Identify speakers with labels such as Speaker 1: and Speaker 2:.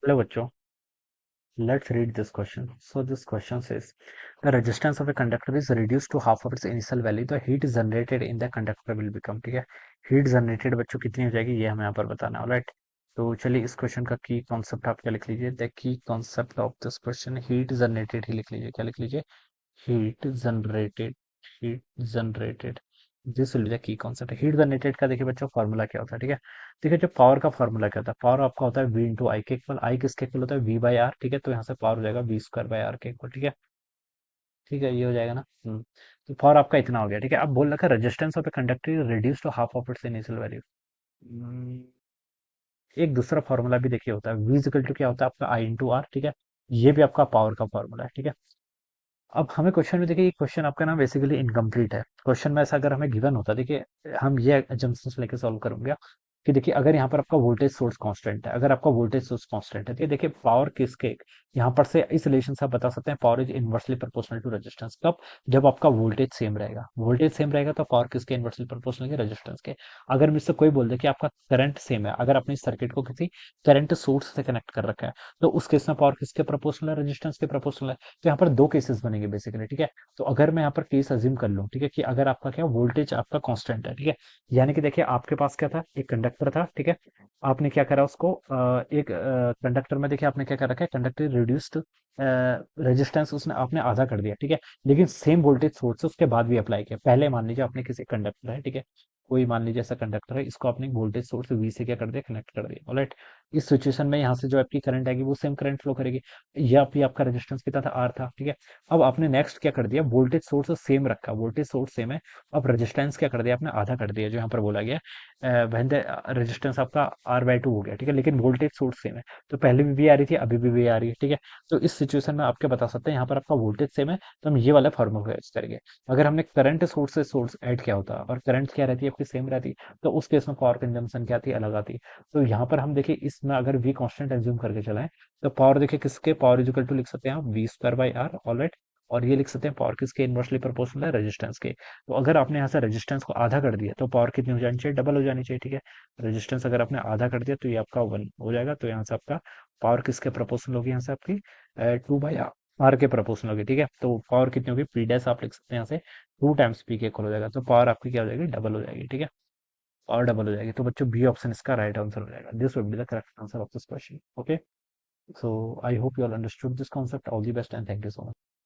Speaker 1: Hello बच्चों, let's read this question. So this question says the resistance of a conductor is reduced to half of its initial value. The heat generated in the conductor will become. ठीक है, heat generated बच्चों कितनी हो जाएगी ये हमें यहाँ पर बताना है। राइट, तो चलिए इस क्वेश्चन का की कॉन्सेप्ट आप क्या लिख लीजिए। The key concept of this question heat generated ही लिख लीजिए। क्या लिख लीजिए? Heat generated. Heat generated, this will be the key concept. Heat generated का देखिए बच्चों फॉर्मूला क्या होता है। ठीक है, देखिए जो पावर का फॉर्मूला क्या होता है, पावर आपका होता है वी इंटू आई के इक्वल। आई किसके इक्वल होता है? V by R. ठीक है, तो यहाँ से पावर हो जाएगा वी स्क्वायर बाई आर के इक्वल। ठीक है, ठीक है, ये हो जाएगा ना। तो पावर आपका इतना हो गया। ठीक है, अब बोल रखा resistance of a conductor reduce to half of its initial value. एक दूसरा फॉर्मूला भी देखिए होता है, वी इक्वल टू क्या होता है आपका आई इंटू आर। ठीक है, ये भी आपका पावर का फॉर्मूला है। ठीक है, अब हमें क्वेश्चन में देखिए, ये क्वेश्चन आपका ना बेसिकली इनकम्प्लीट है। क्वेश्चन में ऐसा अगर हमें गिवन होता, देखिए हम ये एजम्पशंस लेके सॉल्व करूंगा कि देखिए अगर यहाँ पर आपका वोल्टेज सोर्स कांस्टेंट है, अगर आपका वोल्टेज सोर्स कांस्टेंट है तो देखिए पावर किसके, यहाँ पर से इस रिलेशन से आप बता सकते हैं power is inversely proportional to resistance. कब? जब आपका वोल्टेज सेम रहेगा। वोल्टेज सेम रहेगा तो पावर किसके इनवर्सली प्रोपोर्शनल है? रेजिस्टेंस के। अगर मुझसे कोई बोल दे कि आपका करंट सेम है, अगर आपने इस सर्किट को किसी करंट सोर्स से कनेक्ट कर रखा है, तो उस केस में पावर किसके प्रोपोर्शनल है? रेजिस्टेंस के प्रोपोर्शनल है। तो यहाँ पर दो केसेस बनेंगे बेसिकली। ठीक है, तो अगर मैं यहाँ पर केस अज्यूम कर लूँ, ठीक है, कि अगर आपका क्या वोल्टेज आपका कांस्टेंट है, ठीक है, यानी कि देखिए आपके पास क्या था, एक कंडक्टर था। ठीक है, आपने क्या करा उसको एक कंडक्टर में देखिए आपने क्या कर रखा है, कंडक्टर रिड्यूस्ड रेजिस्टेंस उसने आपने आधा कर दिया। ठीक है, लेकिन सेम वोल्टेज सोर्स उसके बाद भी अप्लाई किया। पहले मान लीजिए आपने किसी कंडक्टर है, ठीक है, कोई मान लीजिए ऐसा कंडक्टर है, इसको आपने वोल्टेज सोर्स वी से क्या कर दिया, कनेक्ट कर दिया। ऑलराइट, इस सिचुएशन में यहाँ से जो आपकी करंट आएगी वो सेम करंट फ्लो करेगी। या फिर आपका रेजिस्टेंस कितना था? आर था। ठीक है, अब आपने नेक्स्ट क्या कर दिया, वोल्टेज सोर्स सेम रखा, वोल्टेज सोर्स सेम है। अब रेजिस्टेंस क्या कर दिया आपने? आधा कर दिया, जो यहाँ पर बोला गया व्हेन द रेजिस्टेंस आपका आर बाई टू हो गया। ठीक है, लेकिन वोल्टेज सोर्स सेम है, तो पहले भी आ रही थी, अभी भी आ रही है। ठीक है, तो इस सिचुएशन में आप क्या बता सकते हैं, यहाँ पर आपका वोल्टेज सेम है, तो हम ये वाला फॉर्मूला यूज करेंगे। अगर हमने करंट सोर्स से सोर्स ऐड किया होता और करंट क्या रहती है आपकी सेम रहती, तो उस केस में पावर कंजम्पशन क्या आती, अलग आती। तो यहाँ पर हम देखिए इसमें अगर वी कांस्टेंट एज्यूम करके चलाएं, तो पावर देखिए किसके पावर इज इक्वल टू लिख सकते हैं आप V square by R. Alright, और ये लिख सकते हैं पावर किसके इनवर्सली प्रोपोर्शनल है? रेजिस्टेंस के। तो अगर आपने यहाँ से रेजिस्टेंस को आधा कर दिया तो पावर कितनी हो जानी चाहिए? डबल हो जानी चाहिए। ठीक है, रेजिस्टेंस अगर आपने आधा कर दिया तो ये आपका वन हो जाएगा, तो यहाँ से आपका पावर किसके प्रोपोर्शनल होगी? यहाँ से आपकी टू बाई आर के प्रोपोर्शनल होगी। ठीक है, तो पावर कितनी होगी? पी डैश आप लिख सकते हैं यहाँ से टू टाइम्स पी के इक्वल हो जाएगा, तो पावर आपकी क्या हो जाएगी? डबल हो जाएगी। ठीक है, और डबल हो जाएगी, तो बच्चों बी ऑप्शन इसका राइट आंसर हो जाएगा। This would be the correct answer of this question. Okay, so I hope you all understood this concept. All the best and thank you so much.